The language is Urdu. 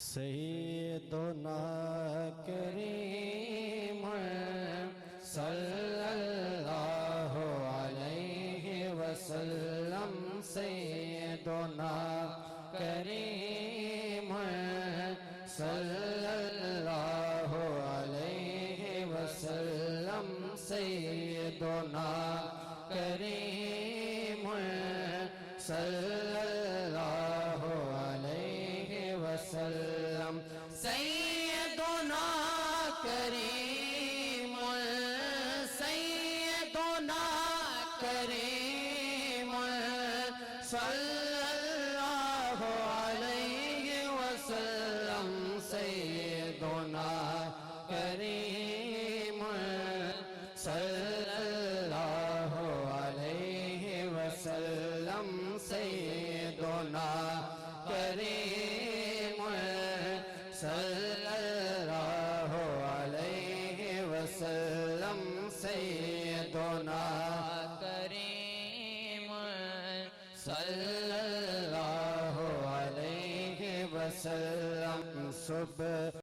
سیدنا کریم صلی اللہ علیہ وسلم سیدنا کریم صلی اللہ علیہ وسلم سیدنا کریم صلی اللہ علیہ وسلم سیدنا کریم سیدنا کریم صلی اللہ علیہ وسلم سیدنا کریم صلی اللہ علیہ وسلم سیدنا کریم صلی اللہ علیہ وسلم سیدنا کریم صلی اللہ علیہ وسلم صبح